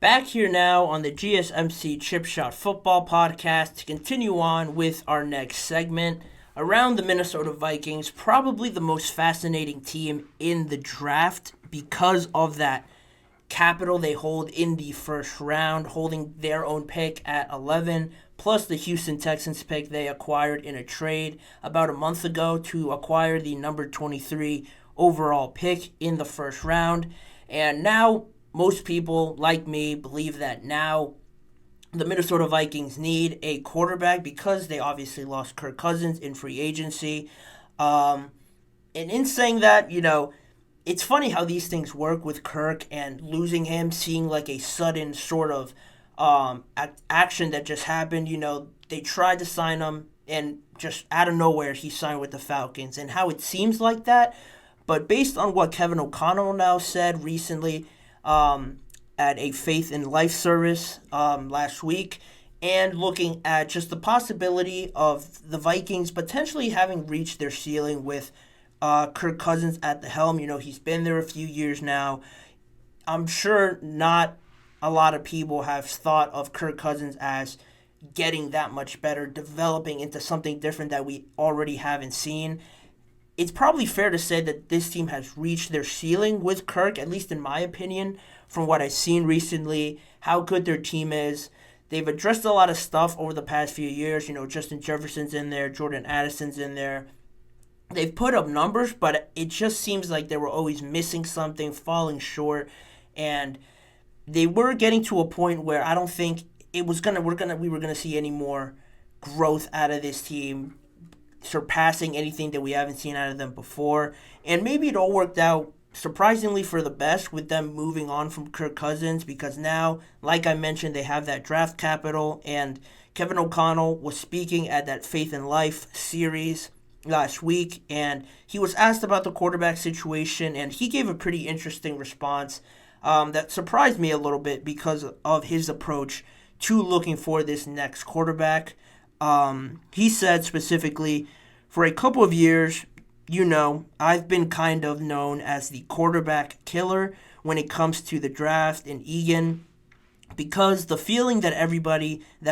Back here now on the GSMC Chip Shot Football Podcast to continue on with our next segment around the Minnesota Vikings, probably the most fascinating team in the draft because of that capital they hold in the first round, holding their own pick at 11, plus the Houston Texans pick they acquired in a trade about a month ago to acquire the number 23 overall pick in the first round. And now most people, like me, believe that now the Minnesota Vikings need a quarterback because they obviously lost Kirk Cousins in free agency. Um, and in saying that, it's funny how these things work with Kirk and losing him, seeing like a sudden sort of action that just happened. They tried to sign him, and just out of nowhere, he signed with the Falcons, and how it seems like that. But based on what Kevin O'Connell now said recently, at a Faith in Life service last week, and looking at just the possibility of the Vikings potentially having reached their ceiling with Kirk Cousins at the helm. He's been there a few years now. I'm sure not a lot of people have thought of Kirk Cousins as getting that much better, developing into something different that we already haven't seen. It's probably fair to say that this team has reached their ceiling with Kirk, at least in my opinion, from what I've seen recently, how good their team is. They've addressed a lot of stuff over the past few years. Justin Jefferson's in there, Jordan Addison's in there. They've put up numbers, but it just seems like they were always missing something, falling short, and they were getting to a point where I don't think it was we were gonna see any more growth out of this team, surpassing anything that we haven't seen out of them before. And maybe it all worked out surprisingly for the best with them moving on from Kirk Cousins, because now, like I mentioned, they have that draft capital. And Kevin O'Connell was speaking at that Faith in Life series last week, and he was asked about the quarterback situation, and he gave a pretty interesting response that surprised me a little bit because of his approach to looking for this next quarterback. He said specifically, for a couple of years, I've been kind of known as the quarterback killer when it comes to the draft and Egan, because the feeling that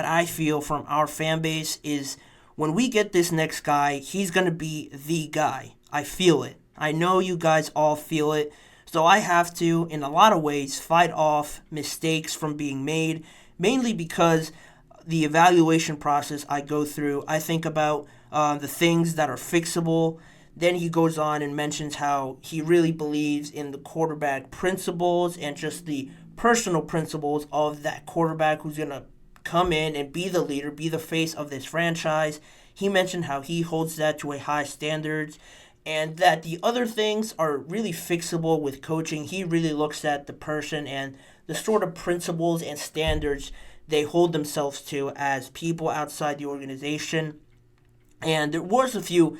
I feel from our fan base is when we get this next guy, he's going to be the guy. I feel it. I know you guys all feel it. So I have to, in a lot of ways, fight off mistakes from being made, mainly because the evaluation process I go through, I think about the things that are fixable. Then he goes on and mentions how he really believes in the quarterback principles and just the personal principles of that quarterback who's going to come in and be the leader, be the face of this franchise. He mentioned how he holds that to a high standards, and that the other things are really fixable with coaching. He really looks at the person and the sort of principles and standards they hold themselves to as people outside the organization. And there was a few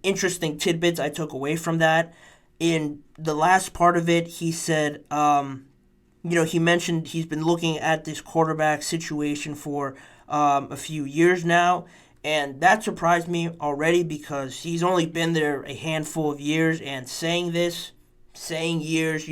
interesting tidbits I took away from that. In the last part of it, he said, he mentioned he's been looking at this quarterback situation for a few years now. And that surprised me already because he's only been there a handful of years. And saying years,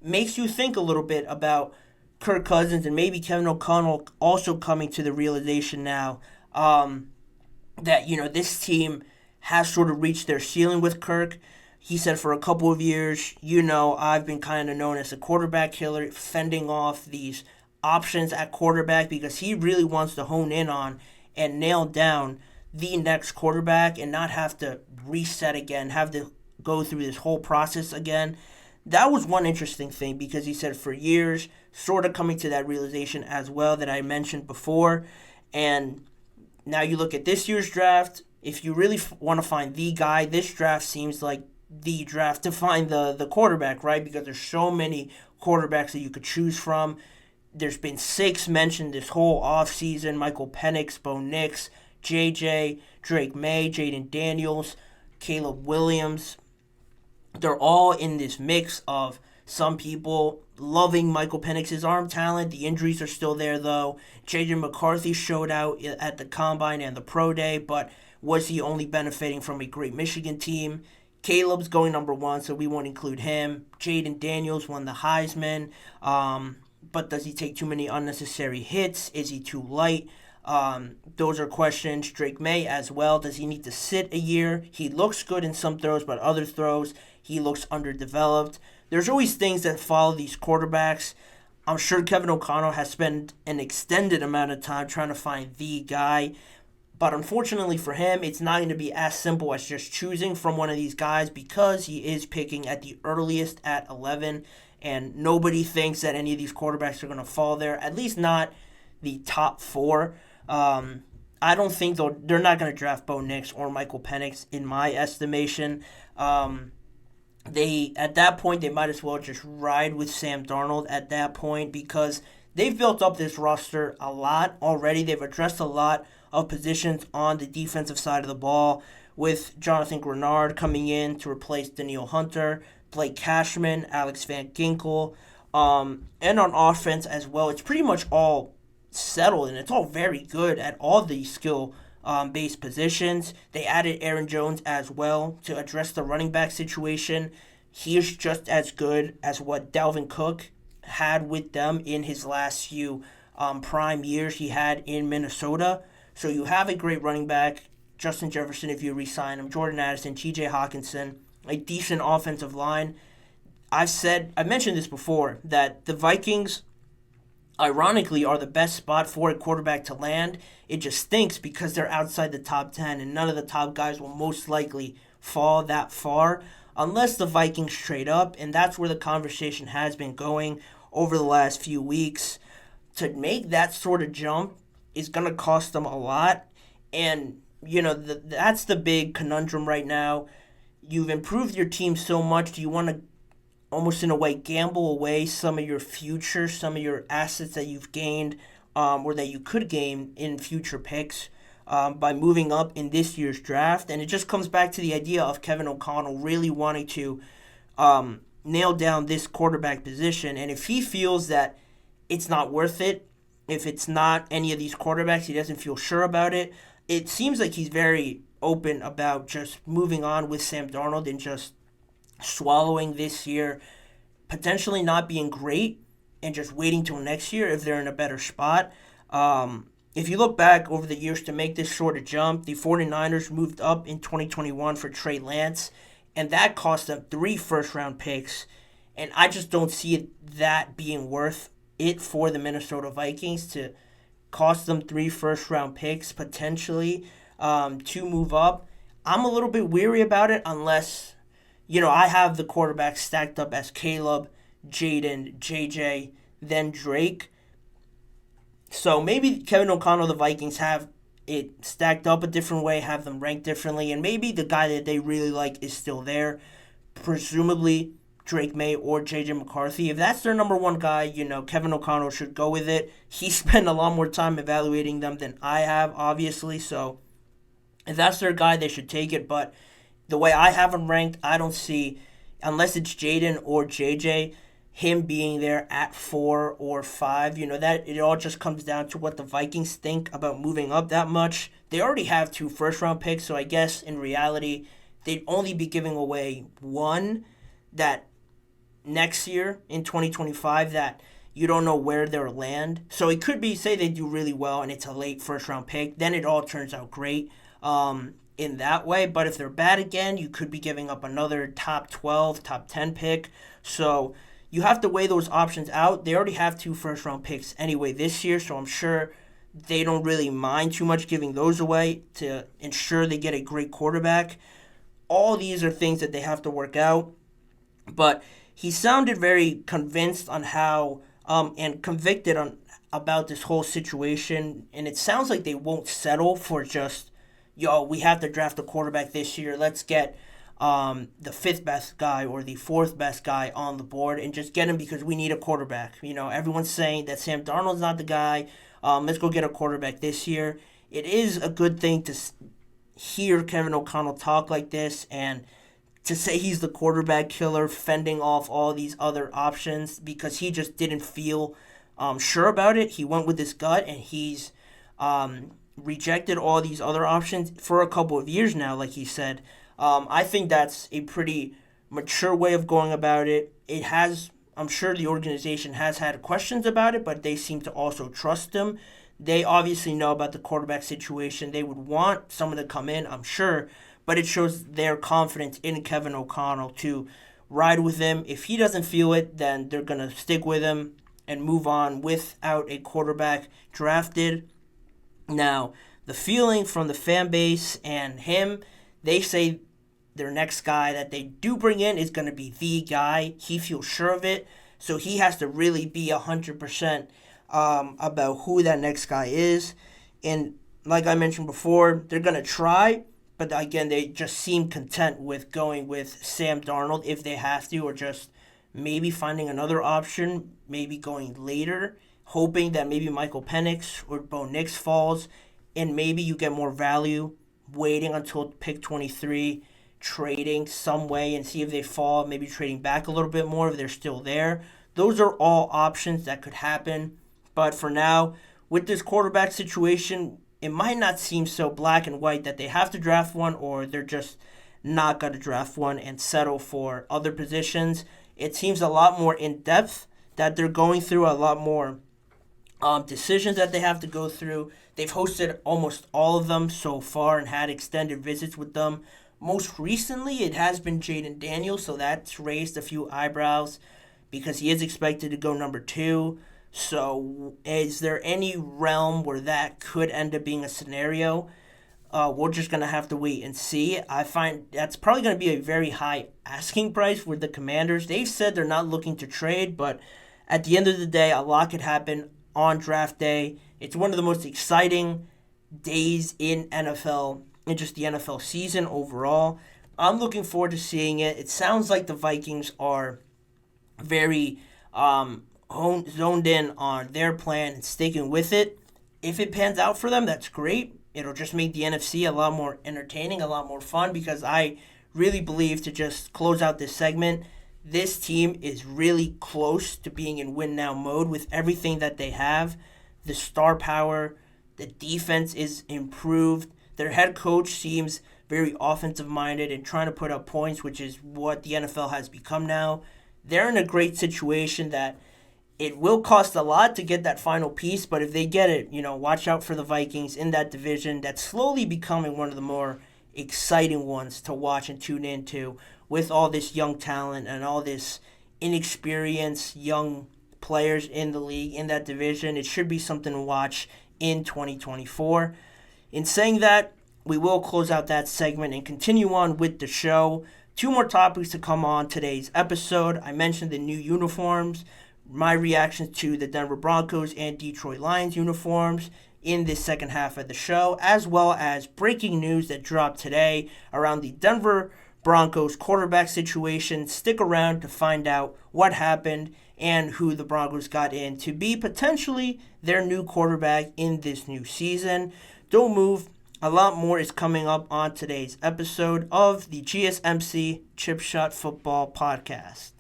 makes you think a little bit about Kirk Cousins and maybe Kevin O'Connell also coming to the realization now that, this team has sort of reached their ceiling with Kirk. He said for a couple of years, I've been kind of known as a quarterback killer, fending off these options at quarterback because he really wants to hone in on and nail down the next quarterback and not have to reset again, have to go through this whole process again. That was one interesting thing because he said for years, sort of coming to that realization as well that I mentioned before. And now you look at this year's draft, if you really want to find the guy, this draft seems like the draft to find the quarterback, right? Because there's so many quarterbacks that you could choose from. There's been 6 mentioned this whole offseason: Michael Penix, Bo Nix, JJ, Drake May, Jaden Daniels, Caleb Williams. They're all in this mix of some people loving Michael Penix's arm talent. The injuries are still there, though. JJ McCarthy showed out at the Combine and the Pro Day, but was he only benefiting from a great Michigan team? Caleb's going number 1, so we won't include him. Jaden Daniels won the Heisman. but does he take too many unnecessary hits? Is he too light? Those are questions. Drake May as well. Does he need to sit a year? He looks good in some throws, but other throws, he looks underdeveloped. There's always things that follow these quarterbacks. I'm sure Kevin O'Connell has spent an extended amount of time trying to find the guy. But unfortunately for him, it's not going to be as simple as just choosing from one of these guys because he is picking at the earliest at 11. And nobody thinks that any of these quarterbacks are going to fall there, at least not the top 4. I don't think they're not going to draft Bo Nix or Michael Penix in my estimation. At that point, they might as well just ride with Sam Darnold at that point because they've built up this roster a lot already. They've addressed a lot of positions on the defensive side of the ball with Jonathan Grenard coming in to replace Danielle Hunter, Blake Cashman, Alex Van Ginkel, and on offense as well. It's pretty much all settled, and it's all very good at all the skill-based positions. They added Aaron Jones as well to address the running back situation. He is just as good as what Dalvin Cook had with them in his last few prime years he had in Minnesota. So you have a great running back, Justin Jefferson if you re-sign him, Jordan Addison, TJ Hawkinson, a decent offensive line. I mentioned this before, that the Vikings ironically are the best spot for a quarterback to land. It just stinks because they're outside the top 10 and none of the top guys will most likely fall that far unless the Vikings trade up, and that's where the conversation has been going over the last few weeks. To make that sort of jump is going to cost them a lot, and that's the big conundrum right now. You've improved your team so much. Do you want to almost in a way gamble away some of your future, some of your assets that you've gained or that you could gain in future picks by moving up in this year's draft? And it just comes back to the idea of Kevin O'Connell really wanting to nail down this quarterback position. And if he feels that it's not worth it, if it's not any of these quarterbacks, he doesn't feel sure about it, it seems like he's very open about just moving on with Sam Darnold and just swallowing this year, potentially not being great, and just waiting till next year if they're in a better spot. If you look back over the years to make this sort of jump, the 49ers moved up in 2021 for Trey Lance, and that cost them 3 first-round picks, and I just don't see that being worth it for the Minnesota Vikings to cost them 3 first-round picks potentially to move up. I'm a little bit weary about it unless I have the quarterbacks stacked up as Caleb, Jaden, JJ, then Drake. So maybe Kevin O'Connell, the Vikings, have it stacked up a different way, have them ranked differently, and maybe the guy that they really like is still there. Presumably Drake May or JJ McCarthy. If that's their number one guy, Kevin O'Connell should go with it. He spent a lot more time evaluating them than I have, obviously, so if that's their guy, they should take it, but the way I have him ranked, I don't see, unless it's Jaden or JJ, him being there at 4 or 5. That it all just comes down to what the Vikings think about moving up that much. They already have 2 first-round picks, so I guess in reality, they'd only be giving away one that next year in 2025 that you don't know where they'll land. So it could be, say they do really well and it's a late first-round pick, then it all turns out great. In that way, but if they're bad again, you could be giving up another top 12, top 10 pick. So you have to weigh those options out. They already have 2 first-round picks anyway this year, so I'm sure they don't really mind too much giving those away to ensure they get a great quarterback. All these are things that they have to work out, but he sounded very convinced on how and convicted about this whole situation, and it sounds like they won't settle for just we have to draft a quarterback this year. Let's get the 5th best guy or the 4th best guy on the board and just get him because we need a quarterback. Everyone's saying that Sam Darnold's not the guy. Let's go get a quarterback this year. It is a good thing to hear Kevin O'Connell talk like this and to say he's the quarterback killer, fending off all these other options because he just didn't feel sure about it. He went with his gut and he's rejected all these other options for a couple of years now, like he said. I think that's a pretty mature way of going about it. It has I'm sure the organization has had questions about it, but they seem to also trust him. They obviously know about the quarterback situation. They would want someone to come in, I'm sure, but it shows their confidence in Kevin O'Connell to ride with him. If he doesn't feel it, then they're going to stick with him and move on without a quarterback drafted. Now, the feeling from the fan base and him, they say their next guy that they do bring in is going to be the guy. He feels sure of it, so he has to really be 100% about who that next guy is. And like I mentioned before, they're going to try, but again, they just seem content with going with Sam Darnold if they have to, or just maybe finding another option, maybe going later, hoping that maybe Michael Penix or Bo Nix falls, and maybe you get more value waiting until pick 23, trading some way and see if they fall, maybe trading back a little bit more if they're still there. Those are all options that could happen. But for now, with this quarterback situation, it might not seem so black and white that they have to draft one or they're just not going to draft one and settle for other positions. It seems a lot more in depth that they're going through, a lot more decisions that they have to go through. They've hosted almost all of them so far and had extended visits with them. Most recently, it has been Jaden Daniels, so that's raised a few eyebrows because he is expected to go number 2. So is there any realm where that could end up being a scenario? We're just going to have to wait and see. I find that's probably going to be a very high asking price with the Commanders. They've said they're not looking to trade, but at the end of the day, a lot could happen on draft day. It's one of the most exciting days in NFL, in just the NFL season overall. I'm looking forward to seeing it. It sounds like the Vikings are very zoned in on their plan and sticking with it. If it pans out for them, that's great. It'll just make the NFC a lot more entertaining, a lot more fun, because I really believe, to just close out this segment, this team is really close to being in win now mode with everything that they have. The star power, the defense is improved. Their head coach seems very offensive minded and trying to put up points, which is what the NFL has become now. They're in a great situation that it will cost a lot to get that final piece, but if they get it, watch out for the Vikings in that division that's slowly becoming one of the more exciting ones to watch and tune into, with all this young talent and all this inexperienced young players in the league in that division. It should be something to watch in 2024. In saying that, we will close out that segment and continue on with the show. 2 more topics to come on today's episode. I mentioned the new uniforms, my reactions to the Denver Broncos and Detroit Lions uniforms in this second half of the show, as well as breaking news that dropped today around the Denver Broncos quarterback situation. Stick around to find out what happened and who the Broncos got in to be potentially their new quarterback in this new season. Don't move. A lot more is coming up on today's episode of the GSMC Chip Shot Football Podcast.